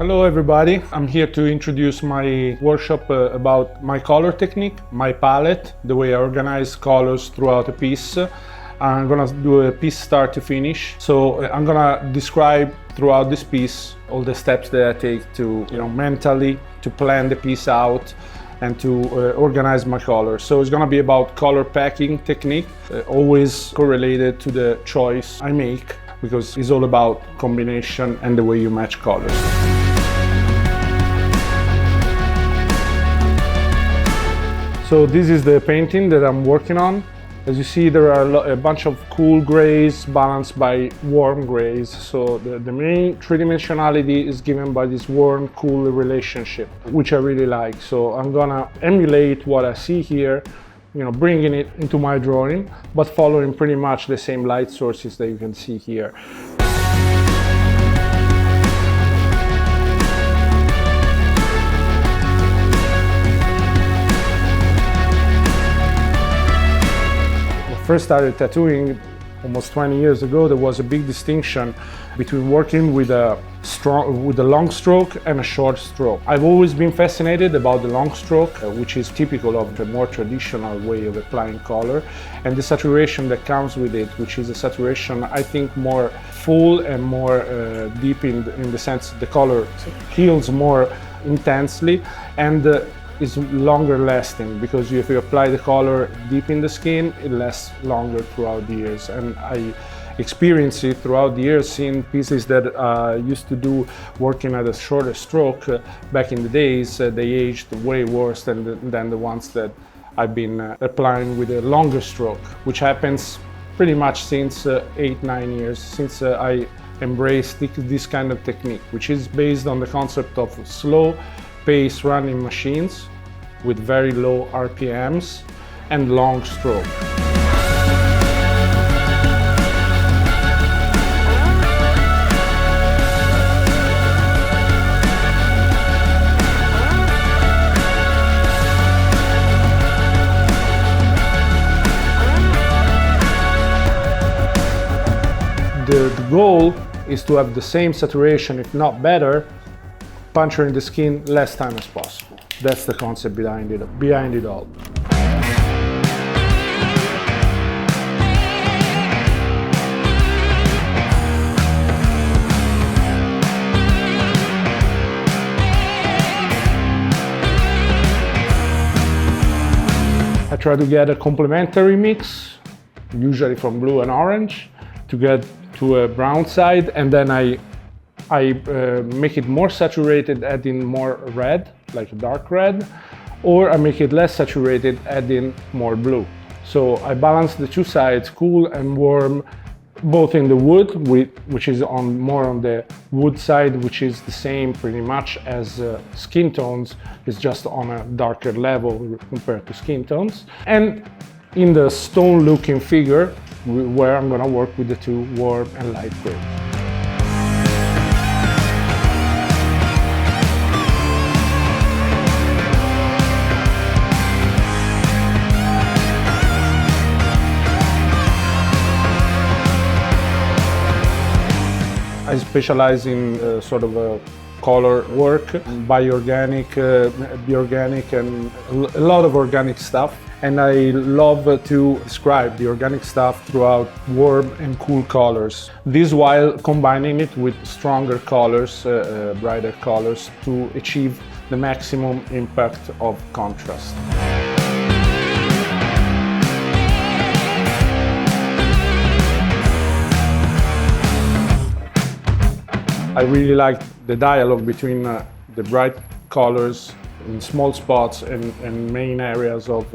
Hello everybody, I'm here to introduce my workshop about my color technique, my palette, the way I organize colors throughout a piece. I'm gonna do a piece start to finish. So I'm gonna describe throughout this piece all the steps that I take to, mentally to plan the piece out and to organize my colors. So it's gonna be about color packing technique, always correlated to the choice I make, because it's all about combination and the way you match colors. So this is the painting that I'm working on. As you see, there are a bunch of cool grays balanced by warm grays. So the main three-dimensionality is given by this warm, cool relationship, which I really like. So I'm gonna emulate what I see here, bringing it into my drawing, but following pretty much the same light sources that you can see here. First started tattooing almost 20 years ago. There was a big distinction between working with a long stroke and a short stroke. I've always been fascinated about the long stroke, which is typical of the more traditional way of applying color, and the saturation that comes with it, which is a saturation I think more full and more deep in the sense the color heals more intensely and is longer lasting, because if you apply the color deep in the skin, it lasts longer throughout the years. And I experienced it throughout the years, seeing pieces that I used to do working at a shorter stroke back in the days. They aged way worse than the ones that I've been applying with a longer stroke, which happens pretty much since 8-9 years, since I embraced this kind of technique, which is based on the concept of slow pace running machines with very low RPMs and long stroke. The goal is to have the same saturation, if not better, puncturing the skin less time as possible. That's the concept behind it all. I try to get a complementary mix, usually from blue and orange, to get to a brown side, and then I make it more saturated, adding more red, like a dark red, or I make it less saturated, adding more blue. So I balance the two sides, cool and warm, both in the wood, which is more on the wood side, which is the same pretty much as skin tones, it's just on a darker level compared to skin tones, and in the stone-looking figure, where I'm gonna work with the two warm and light gray. I specialize in sort of a color work, bioorganic, bioorganic, and a lot of organic stuff. And I love to describe the organic stuff throughout warm and cool colors. This while combining it with stronger colors, brighter colors, to achieve the maximum impact of contrast. I really like the dialogue between the bright colors in small spots and main areas of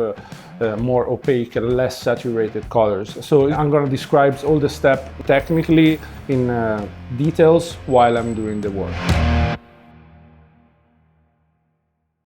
more opaque and less saturated colors. So I'm going to describe all the steps technically in details while I'm doing the work.